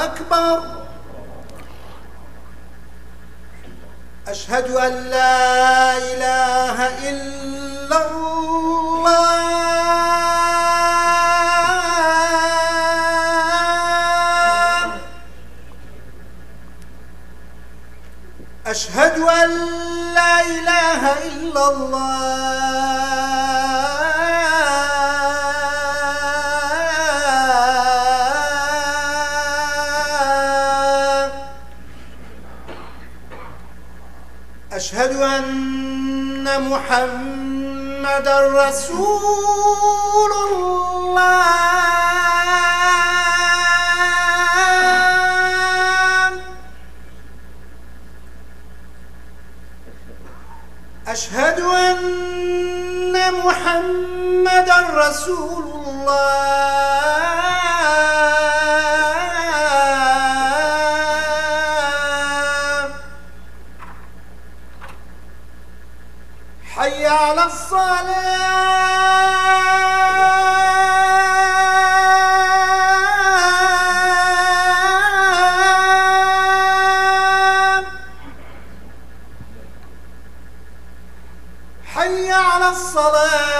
أكبر. أشهد أن لا إله إلا الله. أشهد أن لا إله إلا الله. أشهد أن محمدًا رسول الله. أشهد أن محمدًا رسول الله. حي على الصلاة. حي على الصلاة.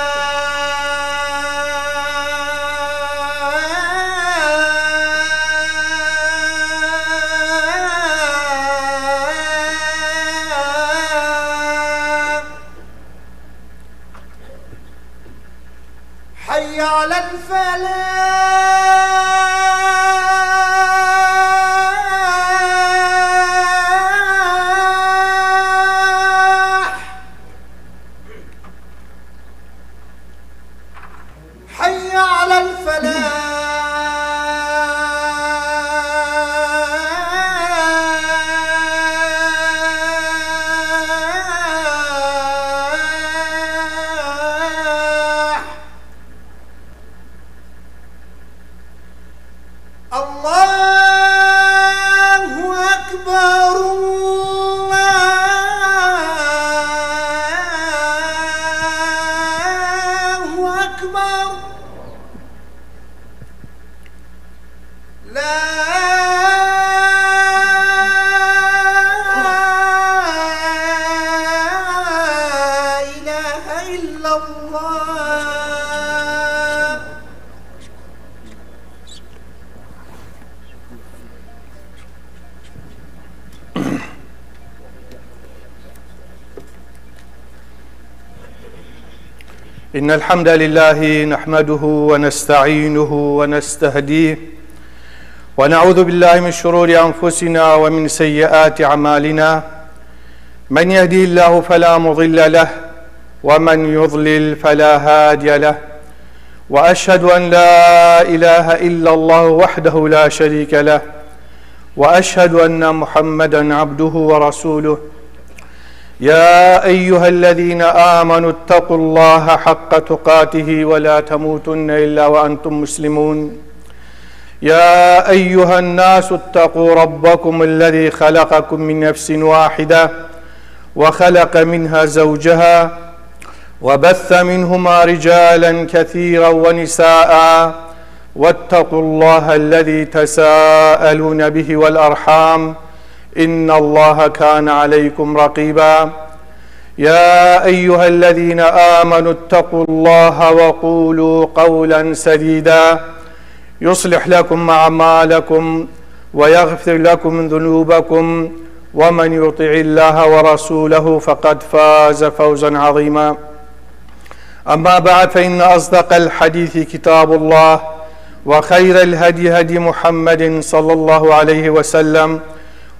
حي على الفلاح. حي على الفلاح. الله أكبر. الله أكبر. لا إله إلا الله. إن الحمد لله نحمده ونستعينه ونستهديه ونعوذ بالله من شرور أنفسنا ومن سيئات أعمالنا. من يهدي الله فلا مضل له ومن يضلل فلا هادي له. وأشهد أن لا إله إلا الله وحده لا شريك له. وأشهد أن محمدا عبده ورسوله. يا أيها الذين آمنوا اتقوا الله حق تقاته ولا تموتن إلا وأنتم مسلمون. يا أيها الناس اتقوا ربكم الذي خلقكم من نفس واحدة وخلق منها زوجها وبث منهما رجالا كثيرا ونساء. واتقوا الله الذي تساءلون به والأرحام إن الله كان عليكم رقيبا. يا أيها الذين آمنوا اتقوا الله وقولوا قولا سديدا يصلح لكم أعمالكم ويغفر لكم ذنوبكم ومن يطع الله ورسوله فقد فاز فوزا عظيما. أما بعد فإن أصدق الحديث كتاب الله وخير الهدي هدي محمد صلى الله عليه وسلم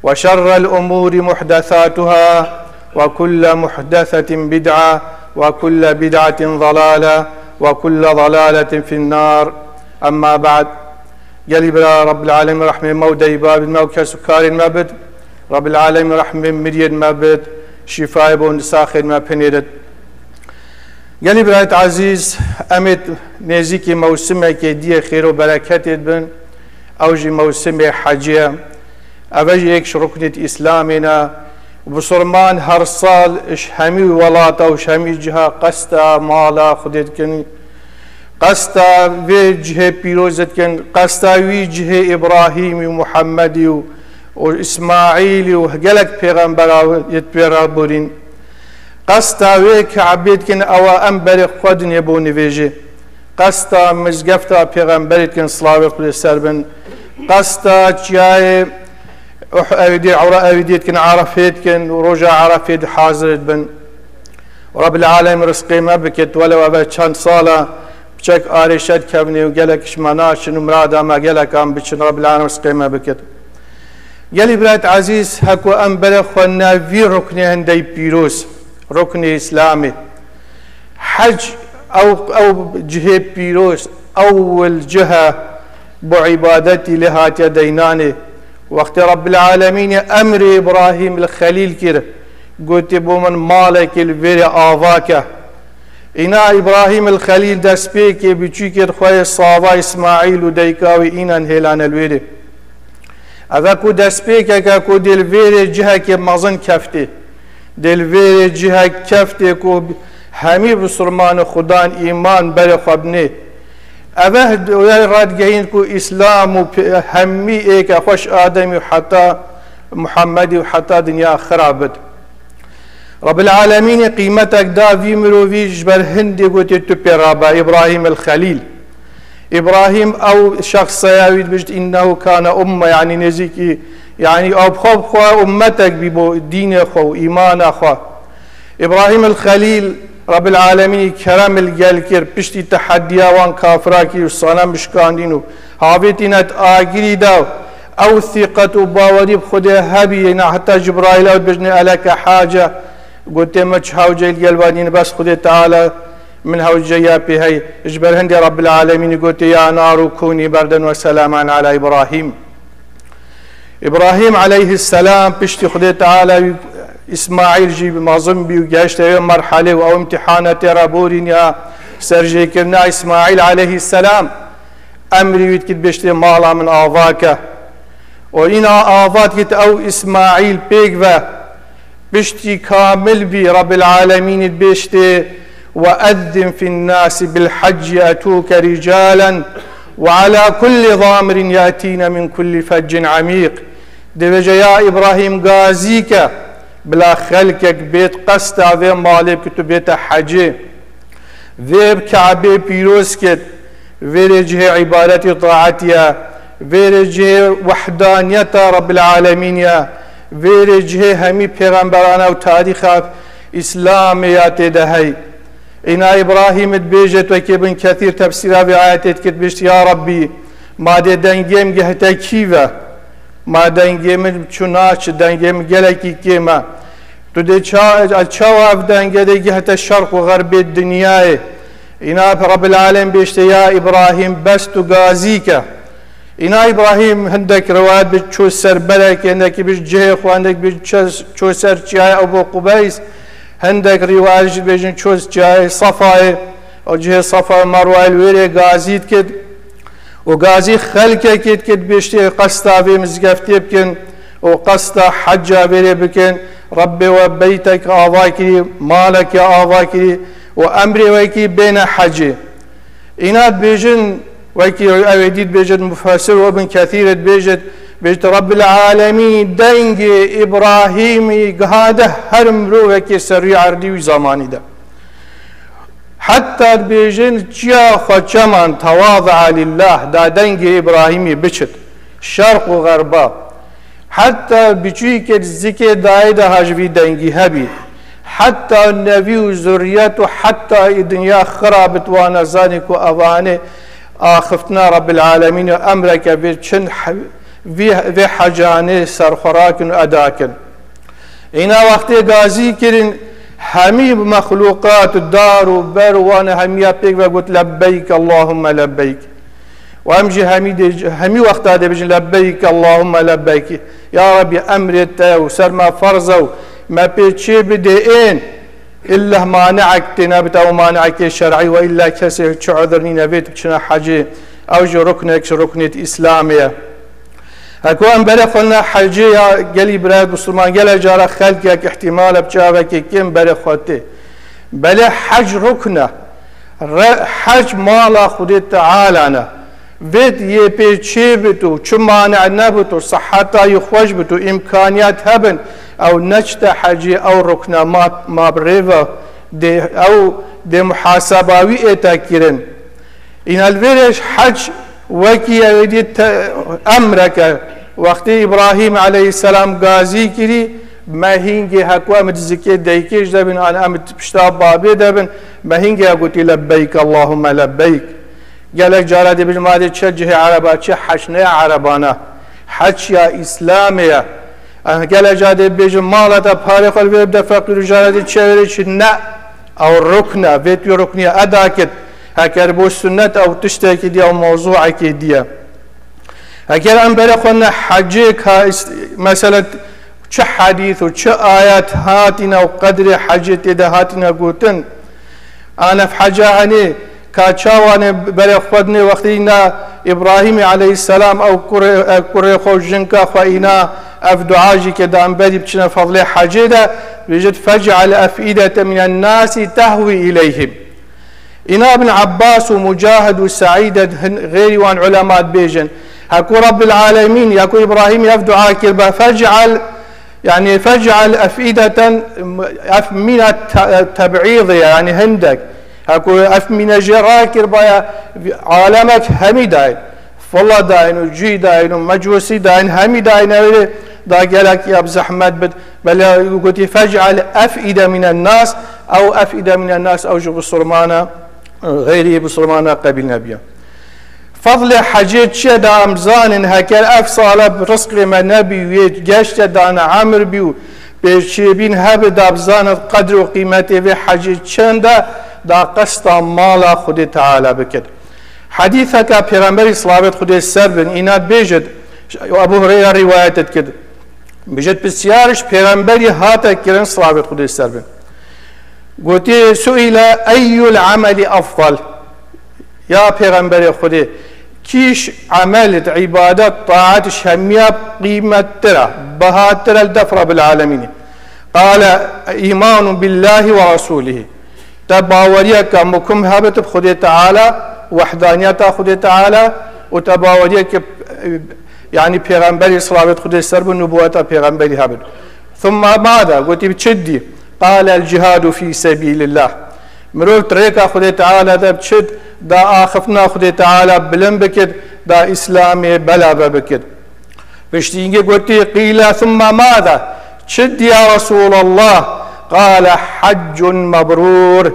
وشر الأمور محدثاتها وكل محدثة بدعة وكل بدعة ضلالة وكل ضلالة في النار. أما بعد يلي بلا رب العالمين رحمة مودي باب الموكا سكار المبد رب العالمين رحمة مريد مبد شفاء بون ساخر ما بنيرد. يلي برایت عزیز امید نزدیک موسمی که دیگه خیر و برکت بن اوج موسم حجیه اوج یک رکنت اسلامینا بسرمان هر سال اش همی ولات و همی جها قصد مالا خودت کنی قستا وجه پیروزت کن قستا وجه ابراهیم و محمدی و اسماعیل و گلک پیغمبر یت پیرا بورین قستا وی کعبید کن او انبر خود نبو نویجه قستا مزگفتا پیغمبرت کن صلاوی خود سربن قستا چیای اویدی عورا اویدیت کن عرفیت کن و رجا عرفیت حاضرت بن رب العالمین رزقی ما بکت ولو اوه چند ساله بچک آرشت کبنی و گلکش مناشن و مرادا ما گلکام بچن رب العالمین رزقی ما بکت گلی برات عزیز هکو انبر خوانا وی رکنی هندی پیروز ركن إسلامي حج أو جهة بيروس أول جهة بعبادتي لها تديناني وقت رب العالمين أمر إبراهيم الخليل كير قلت بمن مالك الفير آذاك إنا إبراهيم الخليل دسبيك بيشيكر خوي صافا إسماعيل وديكاوي إنا هيلان الوير هذا كو دسبيك كو دل فير جهة كي مازن كفتي دلوی جهه کفته کو همی بسرمان خدان ایمان بر خبنه اوه دوی راد گهین کو اسلام و همی ایک خوش آدمی و حتی محمدی و حتی دنیا خرابت رب العالمین قیمتک دا وی مروی جبر هندی گوتی تو پیرابا ابراهیم الخلیل ابراهیم او شخص یاوید بجد انه کان امه یعنی نزیکی يعني أبخب خوا أمتك ببو دين خو إيمان خوا إبراهيم الخليل رب العالمين كرم الجلكر بشتي تحديا وان كافراكي والصنم بشكاندينو هافتينت آجري داو أو ثقة باوري بخده هبي حتى جبرائيل أو بجني ألك حاجة قلت مش هاوجي الجلوانين بس خده تعالى من هاوجي بهي اجبر هندي رب العالمين قلت يا نار كوني بردا وسلاما على إبراهيم إبراهيم عليه السلام بشتي خدي تعالى إسماعيل جيب معظم بيوجاشت مرحلة أو امتحانات رابورين يا سرجي كرنا إسماعيل عليه السلام أمري ويتكت بشتي مالا من آذاك وإنا آذات كت أو إسماعيل بيقفا بشتي كامل بي رب العالمين بشتي وأذن في الناس بالحج أتوك رجالا وعلى كل ضامر يأتين من كل فج عميق دوجه يا إبراهيم غازيك بلا خلقك بيت قسطا في مالك كتو بيت حجي في كعبه بيروس كت في رجه عبادة طاعتها في رجه وحدانية رب العالمين في رجه همي پیغمبرانا وتاريخ إسلاميات دهي إنا إبراهيم تبيجت وكيبن كثير تفسيرها بآياتك كتبشت يا ربي ما دي دنجيم جهتا كيفا ما دنجيم چناش دنجيم جلكي كيما تو دي چاواف دنجي دي جهتا الشرق وغرب الدنيا إنا رب العالمين بيشت يا إبراهيم بس تغازيك إنا إبراهيم هندك رواد بچو سر بلك هندك بيش جهيخ وهندك بيشو سر چاي أبو قبيس هندك رواج بيجن چوز جاي صفا او جه صفا مروه الويري غازيت كد وغازي خلقه كد بيشتي قسطا في مزقفتي بكن وقسطا حجا بيري بكن ربي وبيتك آضاكري مالك يا آضاكري وأمري ويكي بين حجي إناد بيجن ويكي أويديد بيجن مفسر وابن كثير بيجن بيجت رب العالمين دنجي إبراهيمي قهاده هرم روحك سري عردي وزماني ده حتى بيجن جا خجمان تواضع لله دا دنجي إبراهيمي بشت شرق وغربا حتى بيجيك الزكي دايدا هاجبي دنجي هبي حتى النبي وزريته حتى الدنيا خرابت وانا زانك وأواني آخفتنا رب العالمين أمرك بيجن في حجاني سرخراكن أداكن إنا وقتي غازي كرين همي مخلوقات الدار وبر وانا همي أبيك وقلت لبيك اللهم لبيك وأمجي همي وقت هذا بيجي لبيك اللهم لبيك يا ربي أمرت وسر ما فرزوا ما بيتشي بدئين إلا مانعك تنابت أو مانعك الشرعي وإلا كسر عذرني نبيت بشنا حاجة أو جو ركنك ركنة إسلامية هكو أمبارح قلنا حجية قلي براد بسلمان قال جارة خلقك احتمال بجابك كم برا خوتي بلا حج ركنة حج مالا خود تعالى وید یه پیچه بتو چه مانع نبتو صحتا خوش بتو امکانیت هبن او نجت حجی او رکن ما بریوه او ده محاسباوی ایتا کرن این الویرش حج وکی اویدی امرک وقتی ابراهیم علیه السلام غازی کری مهینگی حکوه متزکی دیکیش دبن آن امت پشتاب بابی دبن مهینگی اگوتی لبیک اللهم لبیک گلک جارا دی بجماعت چه جه عربا چه حشنه عربانه حج یا اسلامیه گلک جارا دی بجماعت پاره خال بیب فقیر جارا دی چه وری چه نه او رکنه ویتوی رکنیه ادا کد هکر بو سنت او تشته کی دی او موضوع کی دیه هکر ام بره خونه حجه که مثلا چه حدیث و چه آیات هاتینا و قدر حجت ده هاتینا گوتن انا في حجه هنی كاتشاوان بري خودني وقتنا ابراهيم عليه السلام او كوري خو جنكا خوينا اف دعاجي كدام بدي بتشنا فضل حجيده بيجد فجعل افئده من الناس تهوي اليهم انا ابن عباس ومجاهد وسعيد غيري وان علماء بيجن هكو رب العالمين يكو ابراهيم يف دعاء كربا فجعل يعني فجعل افئده من التبعيض يعني هندك هكو اف من جراكر بايا عالمك همي داين فالله داين وجي داين ومجوسي داين همي داين دا قالك يا ابز احمد بل قلت فاجعل افئده من الناس او افئده من الناس او جو بصرمانه غيري بصرمانه قبل نبيه فضل حجيت شدا امزان هكر اف صاله برزق ما نبي ويجشت دان عامر بيو بشيبين هب دابزان قدر وقيمته في حجيت شندا دا قصد مالا خود تعالى بكد حديثك پیغمبر صلوات خود سر بن اینا بيجد ابو هريره روايتت كد بيجد بسيارش پیغمبر هاتا كرن صلوات خود سر بن قلت سئل اي العمل افضل يا پیغمبر خود كيش عملت عبادات طاعات شمية قيمة ترى بهاتر الدفر بالعالمين قال ايمان بالله ورسوله تباوريك مكم هبت بخده تعالى وحدانيات خده تعالى وتباوريك يعني پیغمبر صلوات خده سرب النبوات پیغمبر هبت ثم ماذا قلت بتشدي قال الجهاد في سبيل الله مرور تريكا خده تعالى ده بتشد دا آخفنا خده تعالى بلن بكد دا اسلامي بلا بكد بشتينجي قلت قيل ثم ماذا تشد يا رسول الله قال حج مبرور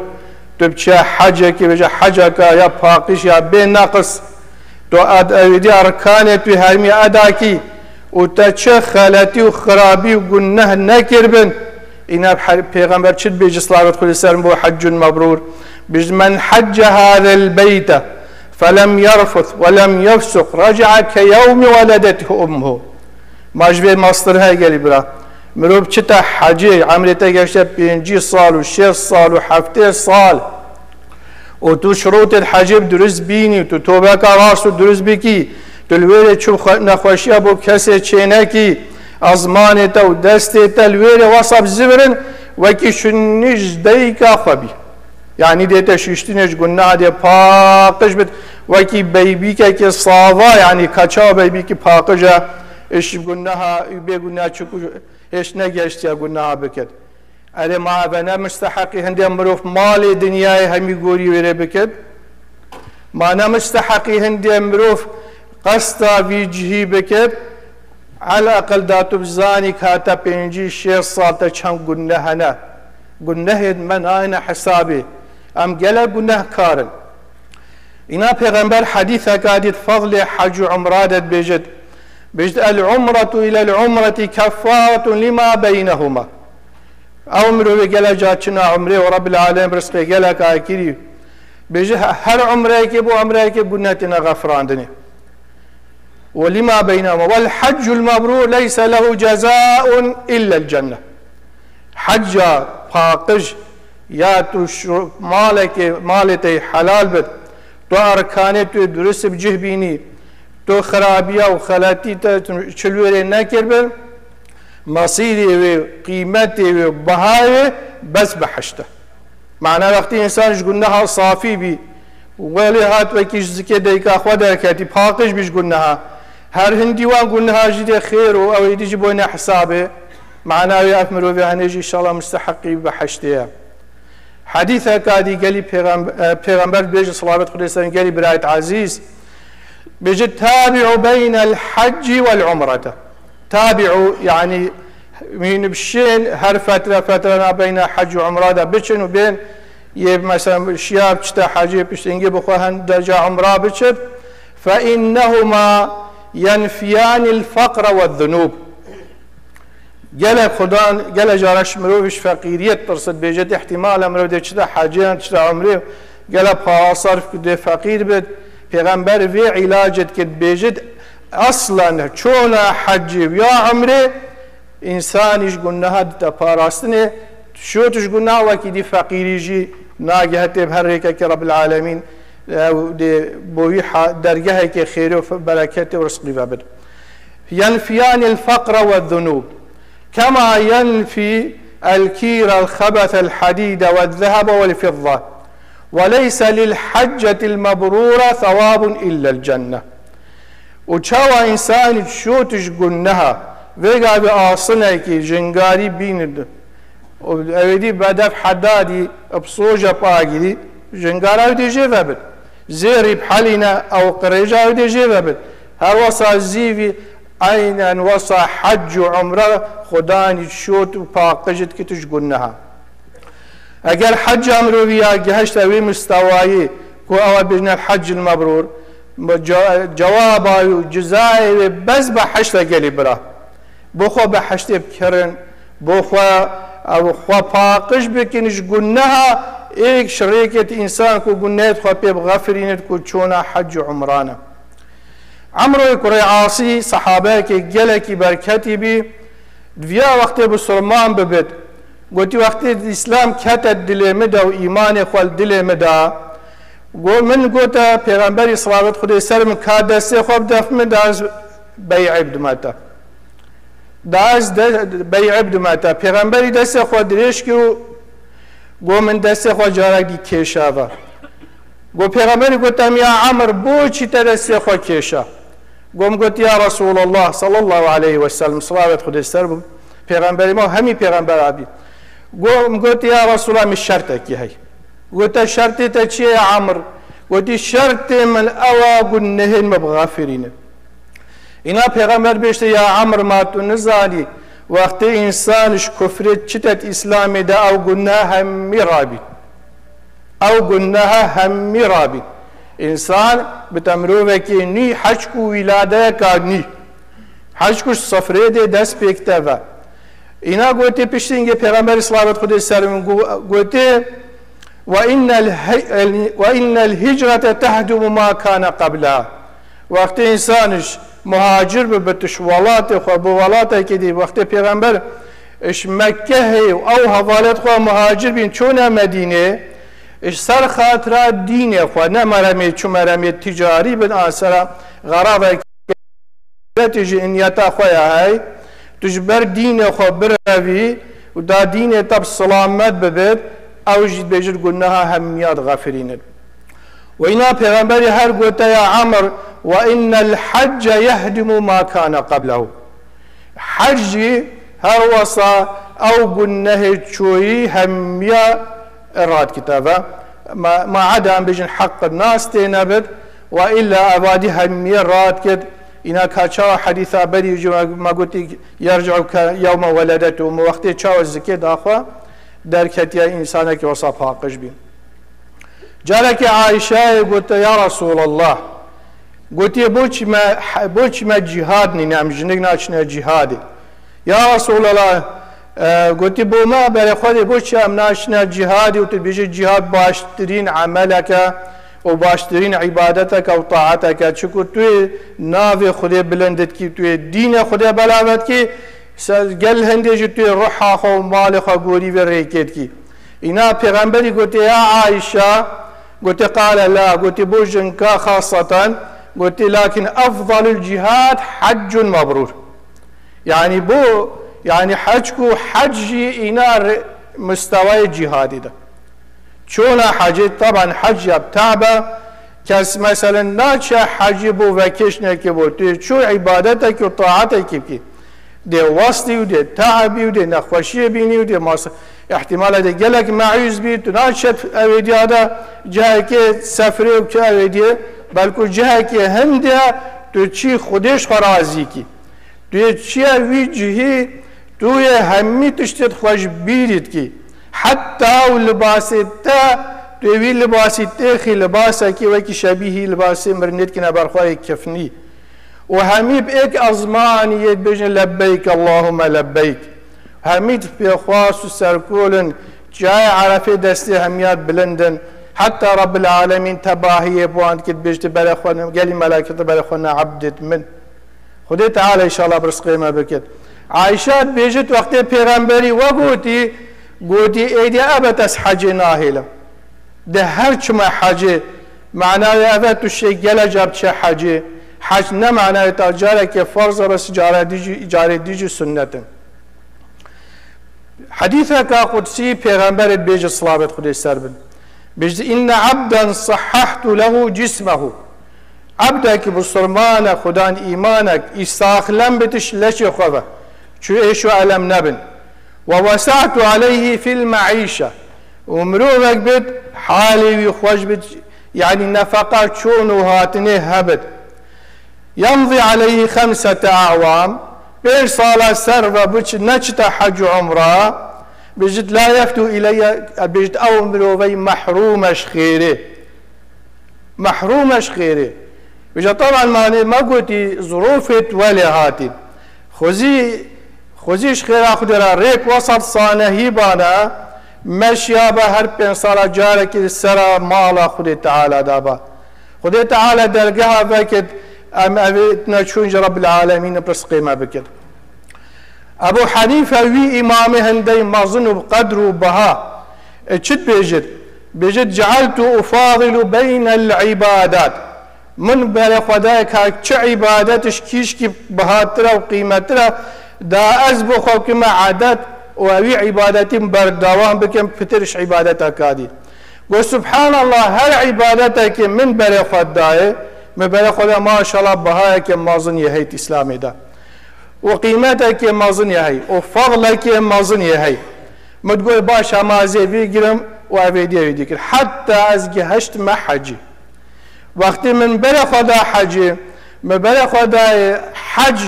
تبچه حجك بجا حجك يا باقش يا بنقص تو ادي اركان تو هرمي اداكي وتچه خلتي وخرابي وگنه نكربن ان پیغمبر چد بيجي صلوات خود سرم بو حج مبرور بج من حج هذا البيت فلم يرفث ولم يفسق رجع كيوم ولدته امه ماجبه مصدر هاي قالي برا مروب چتا حجی عمرتا گشته 5 سال و 6 سال و 7 سال و تو شروط الحجب درست بینی تو توبه کا راست درست بکی تو الویر چوب نخوشی ابو کسی چینه کی ازمانتا و دستتا الویر وصب زبرن وکی شنیج دیکا خوبی یعنی دیتا ششتینش گناه دی پاقش بید وکی بیبی که صاوا یعنی کچا بیبی که پاقجا اش گناه بی گناه چکو ايش نجشت يا قلنا بكت أنا ما بنا مستحقي هندي مروف مالي دنياي هم يقولي ويري بكت ما أنا مستحقي هندي مروف قصدا بيجي بكت على الأقل داتو بزاني كاتا بينجي شيء صالتا كان قلنا هنا قلنا من أين حسابي أم قلا قلنا كارن إنا پیغمبر حديثة قادت فضل حج عمرادت بيجد بجد العمرة إلى العمرة كفارة لما بينهما أمره بقلا جاتنا عمره ورب العالمين برزقه قلا كاكيري بجد هر عمره كبو عمره كبو نتنا غفران دني ولما بينهما والحج المبرور ليس له جزاء إلا الجنة حج فاقج يا تو مالتي حلال بد تو أركانت درس بجهبيني تو خرابية وخلاتي تشلوري نكربن مصيري وقيمتي وبهاي بس بحشته معناه وقتی انسانش گناه صافی بی ولی هات وکیش زکی دیکا خود درکتی پاکش بیش گناه هر هندی وان گناه جدی خیر و او یدی جبونه حسابه معناه یاف مروی هنیجی ان شاء الله مستحقی بحشتیه حديث كادي قالي پیغمبر بيجي صلوات خدي سلام قالي برايت عزيز بيجي تابعوا بين الحج والعمرة تابعوا يعني من بشين هر فترة بين حج وعمرة بشين وبين مثلا شياب تشتا حاجة بشتنجي بخوهن درجة عمرة بشب فإنهما ينفيان الفقر والذنوب قال خدان قال جارش مروفش فقيرية ترصد بيجت احتمال امرو ده چتا حاجيان چتا عمره قال بها صرف كده فقير بد پیغمبر في علاجت كد بيجت اصلا چونا حجي ويا عمره انسانش گناه ده پاراستنه شوتش گناه وكي دي فقيري جي ناگهته بهريكه كي رب العالمين دي بوي درجه كي خير وبركته ورزقي وبد ينفيان الفقر والذنوب كما ينفي الكير الخبث الحديد والذهب والفضة وليس للحجة المبرورة ثواب إلا الجنة وشاوى إنسان شوتش قلناها ويقع بآصنة كي جنغاري بيند ويدي بدف حدادي بصوجة باقي جنغارا ودي جيفابت زيري بحالنا أو قريجا ودي جيفابت هروسا الزيفي أين وصى حج وعمره خداني شوت وباقجت كتش قلناها أقل حج أمرو بيا جهشت أوي مستوائي كو أول بجنا الحج المبرور جوابا وجزائي بس بحشت قلي برا بخوا بحشت بكرن بخوا أو خوا باقج بكنش قلناها إيك شريكة إنسان كو قلنات خوا بغفرين كو تشونا حج وعمرانا عمرو كري عاصي صحابه كي جلكي بركتي بي دفيا وقت بسرمان ببت قلت وقت الإسلام كتد دل مدى وإيمان خوال دل مدى من قلت پیغمبر صلوات خدي سلم كادسي خواب دف من داز بيع بدماتا داز بيع بدماتا پیغمبر دسي خواه دريش كيو من دسي خواه جارك دي كيشاوا پیغمبر گفتم یا عمر بو چی ترسی خو کیشا گفت یا رسول الله صلی الله علیه و سلم صلوات خدا سر پیغمبر ما همین پیغمبر عبی گفت یا رسول الله مش شرطه کی هی گفت شرطی تا چی یا عمر گفت شرط من اوا گنه مبغفرین اینا پیغمبر بیشتر یا عمر ما تو نزانی وقتی انسانش کفرت چتت اسلامی دا او گناه هم میرابی او قلناها هم رابي انسان بتمروه كي ني حجكو ولاده كاغني حجكو صفره دي دس بيكتفا انا قلت بشتينجي پیغمبر صلوات خدا سلام قلت وان الهجرة تهدم ما كان قبلها وقت انسانش مهاجر بتشوالات خو بولاته كدي وقت پیغمبر اش مكه او حوالات خو مهاجر بين چونه مدينه اش سر خاطر دین خو نه مرمی چو مرمی تجاری بن آسرا غرابه تجی انیتا خویا های تجبر دین خو بروی و دا دین تب سلامت ببید او جد بجر گناها همیاد غافرین و اینا پیغمبری هر گوتا یا عمر و ان الحج يهدم ما كان قبله حجی هر وصا او گناه چوی همیا إراد كتابة ما عدا أن بيجن حق الناس تنبت وإلا أبادها ميرات كد إنا كاتشاو حديثا بدي ما قلت يرجع يوم ولدته وقت تشاو الزكاة داخوا دركتيا إنسانك وصفها قجبين جالك عائشة قلت يا رسول الله قلت بوش ما جهادني نعم جنقنا اشنا جهادي يا رسول الله قلت بو ما بري خودي بوش امناشنا جهادي وتبيجي جهاد باشترين عملك وباشترين عبادتك وطاعتك شكو توي نافي خودي بلندت كي توي دين خودي بلاوت كي قال هندي توي روحا خو مال خو غوري وريكت كي انا پیغمبري قلت يا عائشة قلت قال لا قلت بوجنكا خاصة قلت لكن افضل الجهاد حج مبرور يعني بو يعني حجكو حجي إنار مستوى جهادي ده چون حج طبعا حج بتعبه کس مثلا ناچه حج بو و کشنه که بو تو چو عبادت که و طاعت که ده واسطی و ده تعبی و ده نخوشی بینی و ده احتمال ده گلک معیوز بید تو ناچه اویدی آده جه که سفره و که اویدی بلکه جه که هنده تو چی خودش خرازی کی تو چی اوی جهی توی همی تشتید خوش بیرید کی حتی و لباسی تا توی لباسی تخی لباسه کی وکی شبیهی لباسی مرنید که نبرخواه کفنی و همی بایک ازمانیت بجن لبیک اللهم لبیک همیت بخواست و سرکولن جای عرفه دستی همیات بلندن حتى رب العالمين تباهي بواند كد بيجت برخونا قال ملائكة برخونا عبدت من خدي تعالى إن شاء الله برزقي ما بكت عائشة بيجت وقت پیغمبري وقوتي قوتي ايدي أبتس حجي ناهلة ده هرچ ما حجي معناه أبت الشيء قال جابت شي حجي حج نمعناه تجارك فرض بس جاري ديجي سنة حديثك قدسي پیغمبر بيجت صلابت خدي سربن بيجد إن عبدا صححت له جسمه عبدك بسرمانك خدان إيمانك استاخلم بتش لش خوفه شو إيشو ألم نبن ووسعت عليه في المعيشة ومروبك بد حالي وخوش بد يعني نفقات شون وهاتني هبد يمضي عليه 5 أعوام بير صالة سرفة بش نجت حج عمره بجد لا يفتو إلي بجد أو مروبي محرومش خيره محرومش خيره بجد طبعا ما قلتي ظروفت ولا هاتي خوزيش خير أخدر ريك وسط صانهي بانا مشيا بهر بين صار جارك السرى مالا خدي تعالى دابا خدي تعالى درقها بكت أم أبيتنا شونج رب العالمين برسقي ما بكت أبو حنيفة وي إمامه هندي مظن بقدر وبها اتشد بيجد جعلت أفاضل بين العبادات من بلا خداك هاك عبادتش كيشكي بهاترا وقيمترا دا أزبخ كما عادات وأوي عبادتي بردوان بكم فترش عبادتك هذه وسبحان الله هل عبادتك من بلا خداي من بلا خدا ما شاء الله بهاك مظن يهيت إسلامي ده وقيمتك مازن هي وفضلك مازن هي ما تقول باشا ما زي بيجرم وابيدي ذكر حتى ازجي هشت ما حجي وقت من بلا خدا حجي ما بلا خدا حج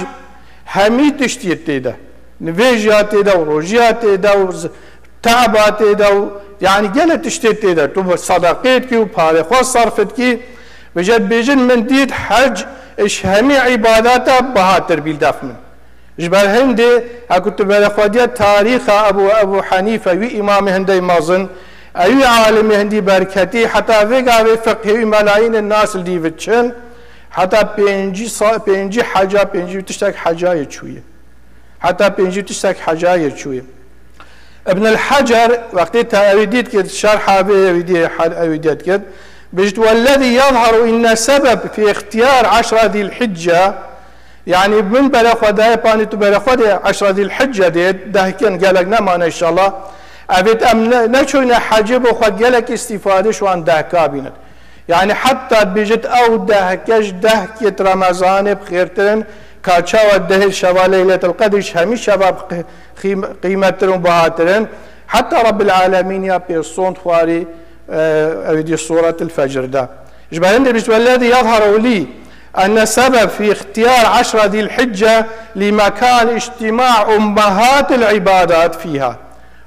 همي تشتيت ده نفيجات ده وروجيات ده وتعبات ده يعني جل تشتيت ده تو صدقات كي وباري خو صرفت كي بيجن من ديد حج ايش همي عباداته بهاتر بالدفن جبال هندي أكتب على خدية تاريخ أبو حنيفة وإمام هندي مازن أي عالم هندي بركتي حتى في فقه ملايين الناس اللي بتشن حتى بينجي حاجة بينجي تشتاق حاجة شوية حتى بينجي تشتاق حاجة شوية ابن الحجر وقت تأويديت كده شرح أويديت كده بجد والذي يظهر إن سبب في اختيار 10 ذي الحجة يعني من بلا خداي باني تو بلا خداي 10 ذي الحجة دي ده كان قالك نما إن شاء الله أبيت أم نشوينا حجب وخد قالك استفادة شو عن ده كابينت يعني حتى بيجت أو ده كش ده كت رمضان بخيرتن كاتشا وده شباب ليلة القدر همي شباب قيمتهم بهاترن حتى رب العالمين يا بيرسون خواري أودي صورة الفجر ده جبالين الذي يظهر لي أن سبب في اختيار 10 ذي الحجة لمكان اجتماع أمهات العبادات فيها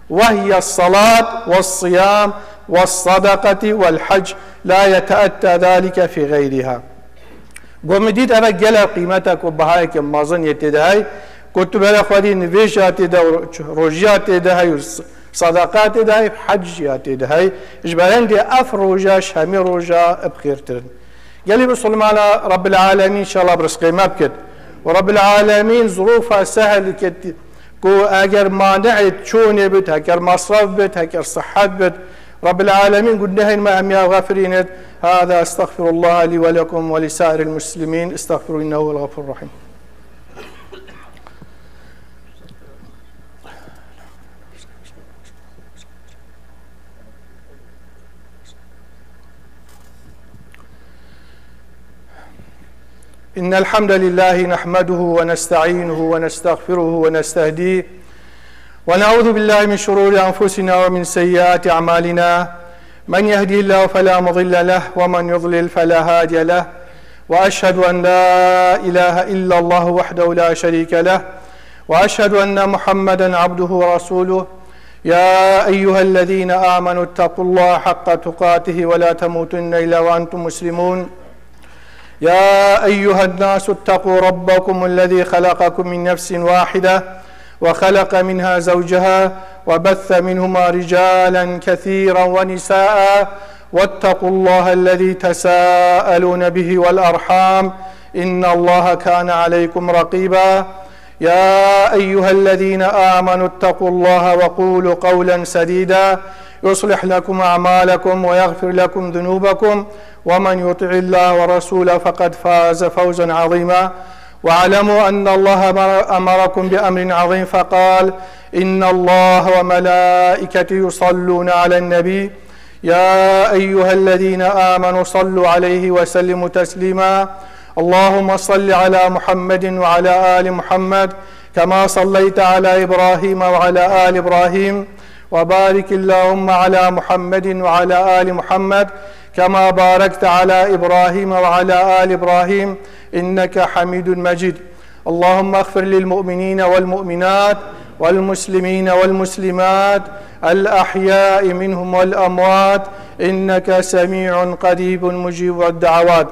وهي الصلاة والصيام والصدقة والحج لا يتأتى ذلك في غيرها قومديد أنا قال قيمتك وبهايك مازن يتدهي كنت بلا خدي نفيشات ده روجيات ده صدقات ده حجيات ده إجبارين دي أفروجا شامي روجا بخير ترن قال لي بسلم على رب العالمين إن شاء الله برزقي ما بكت ورب العالمين ظروفها سهل كت كو أجر مانع تشوني بت هكر مصرف بت هكر صحة بت رب العالمين قلنا هين ما هم يا غافرين هذا استغفر الله لي ولكم ولسائر المسلمين استغفروا إنه هو الغفور الرحيم إن الحمد لله نحمده ونستعينه ونستغفره ونستهديه ونعوذ بالله من شرور أنفسنا ومن سيئات أعمالنا من يهدي الله فلا مضل له ومن يضلل فلا هادي له وأشهد أن لا إله إلا الله وحده لا شريك له وأشهد أن محمدا عبده ورسوله يا أيها الذين آمنوا اتقوا الله حق تقاته ولا تموتن إلا وأنتم مسلمون يا أيها الناس اتقوا ربكم الذي خلقكم من نفس واحدة وخلق منها زوجها وبث منهما رجالا كثيرا ونساء واتقوا الله الذي تساءلون به والأرحام إن الله كان عليكم رقيبا يا أيها الذين آمنوا اتقوا الله وقولوا قولا سديدا يصلح لكم أعمالكم ويغفر لكم ذنوبكم ومن يطع الله ورسوله فقد فاز فوزا عظيما واعلموا أن الله أمركم بأمر عظيم فقال إن الله وملائكته يصلون على النبي يا أيها الذين آمنوا صلوا عليه وسلموا تسليما اللهم صل على محمد وعلى آل محمد كما صليت على إبراهيم وعلى آل إبراهيم وبارك اللهم على محمد وعلى آل محمد كما باركت على إبراهيم وعلى آل إبراهيم إنك حميد مجيد اللهم اغفر للمؤمنين والمؤمنات والمسلمين والمسلمات الأحياء منهم والأموات إنك سميع قريب مجيب الدعوات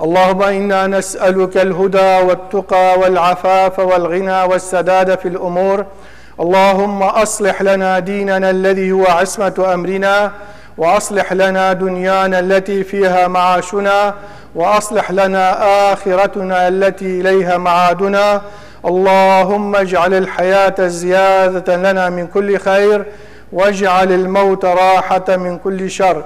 اللهم إنا نسألك الهدى والتقى والعفاف والغنى والسداد في الأمور اللهم أصلح لنا ديننا الذي هو عصمة أمرنا وأصلح لنا دنيانا التي فيها معاشنا وأصلح لنا آخرتنا التي إليها معادنا اللهم اجعل الحياة زيادة لنا من كل خير واجعل الموت راحة من كل شر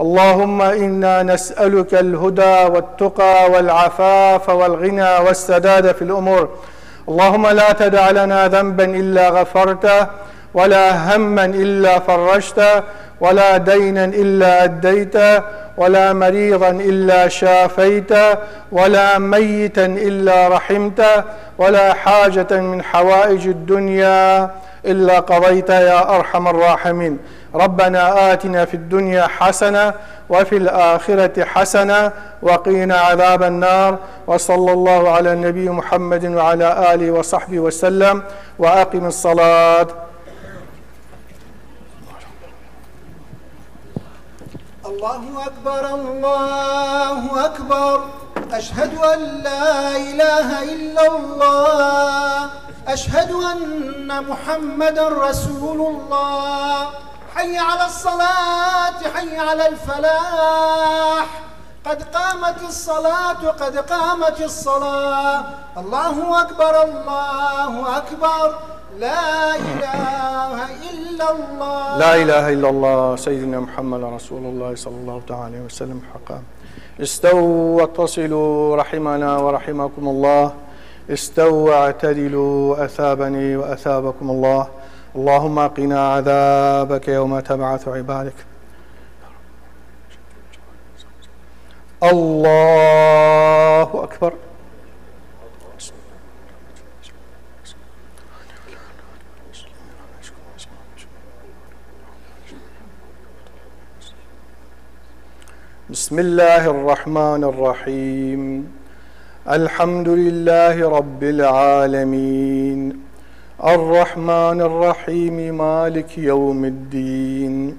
اللهم إنا نسألك الهدى والتقى والعفاف والغنى والسداد في الأمور اللهم لا تدع لنا ذنبا إلا غفرته ولا هما إلا فرجته ولا دينا إلا أديته ولا مريضا إلا شافيته ولا ميتا إلا رحمته ولا حاجة من حوائج الدنيا إلا قضيتها يا أرحم الراحمين ربنا آتنا في الدنيا حسنة وفي الآخرة حسنة وقنا عذاب النار وصلى الله على النبي محمد وعلى آله وصحبه وسلم وأقم الصلاة الله أكبر الله أكبر أشهد أن لا إله إلا الله أشهد أن محمدا رسول الله حي على الصلاة حي على الفلاح قد قامت الصلاة قد قامت الصلاة الله أكبر الله أكبر لا إله إلا الله لا إله إلا الله سيدنا محمد رسول الله صلى الله عليه وسلم حقا استووا واتصلوا رحمنا ورحمكم الله استووا اعتدلوا أثابني وأثابكم الله اللهم قنا عذابك يوم تبعث عبادك الله أكبر بسم الله الرحمن الرحيم الحمد لله رب العالمين الرحمن الرحيم مالك يوم الدين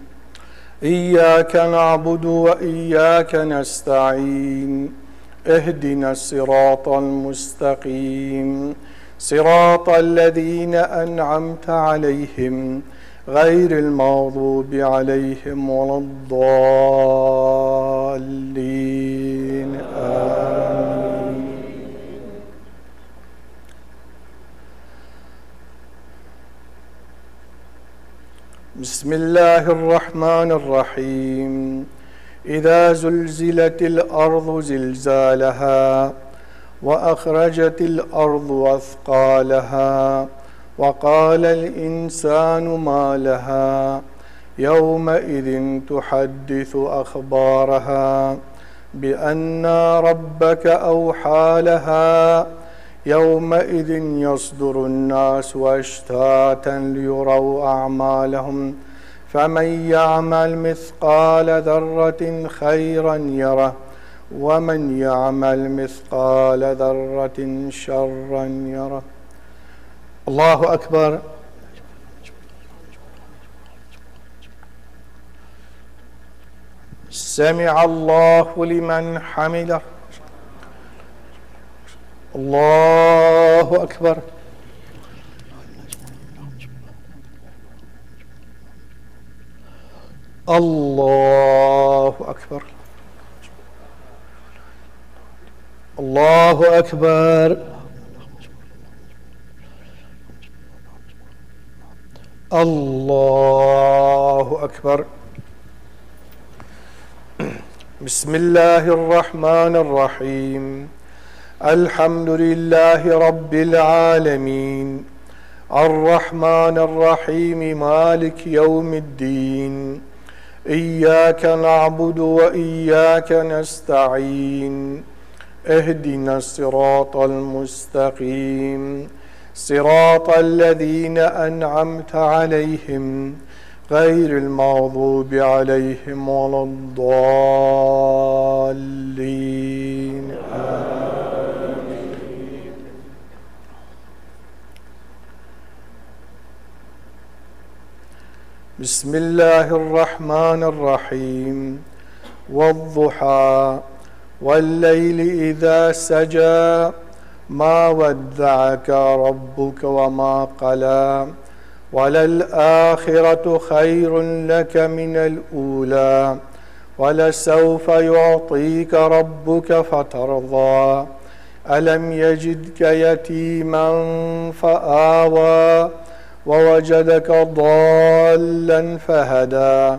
إياك نعبد وإياك نستعين اهدنا الصراط المستقيم صراط الذين أنعمت عليهم غير المغضوب عليهم ولا الضالين آمين بسم الله الرحمن الرحيم إذا زلزلت الأرض زلزالها وأخرجت الأرض أثقالها وقال الإنسان ما لها يومئذ تحدث أخبارها بأن ربك أوحى لها يومئذ يصدر الناس أشتاتا ليروا أعمالهم فمن يعمل مثقال ذرة خيرا يره ومن يعمل مثقال ذرة شرا يره. الله أكبر. سمع الله لمن حمده. الله أكبر. الله أكبر. الله أكبر. الله أكبر. بسم الله الرحمن الرحيم. الحمد لله رب العالمين الرحمن الرحيم مالك يوم الدين إياك نعبد وإياك نستعين اهدنا الصراط المستقيم صراط الذين أنعمت عليهم غير المغضوب عليهم ولا الضالين. بسم الله الرحمن الرحيم والضحى والليل إذا سجى ما ودعك ربك وما قلى وللآخرة خير لك من الأولى ولسوف يعطيك ربك فترضى ألم يجدك يتيما فآوى ووجدك ضالا فهدى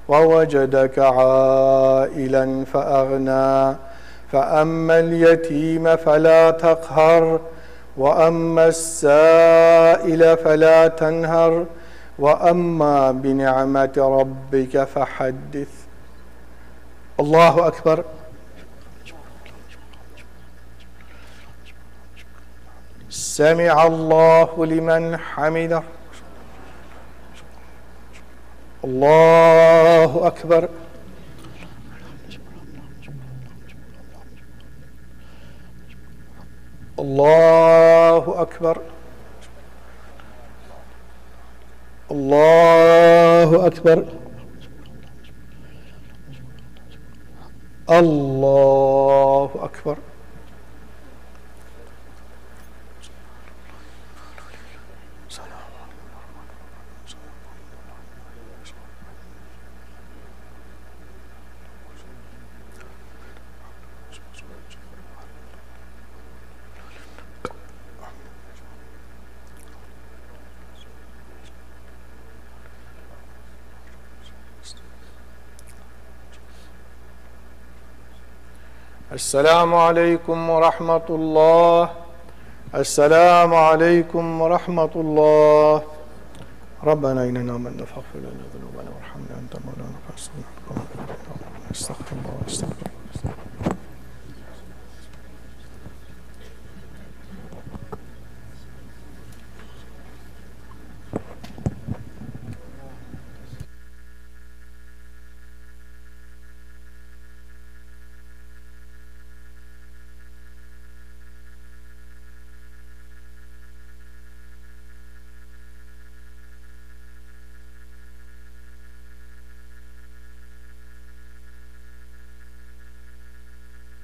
ووجدك عائلا فأغنى فأما اليتيم فلا تقهر وأما السائل فلا تنهر وأما بنعمة ربك فحدث. الله أكبر. سمع الله لمن حمده. الله أكبر. الله أكبر. الله أكبر. الله أكبر. السلام عليكم ورحمة الله. السلام عليكم ورحمة الله. ربنا إننا آمنا فاغفر لنا ذنوبنا وارحمنا أنت مولانا فانصرنا على القوم الكافرين. استغفر الله.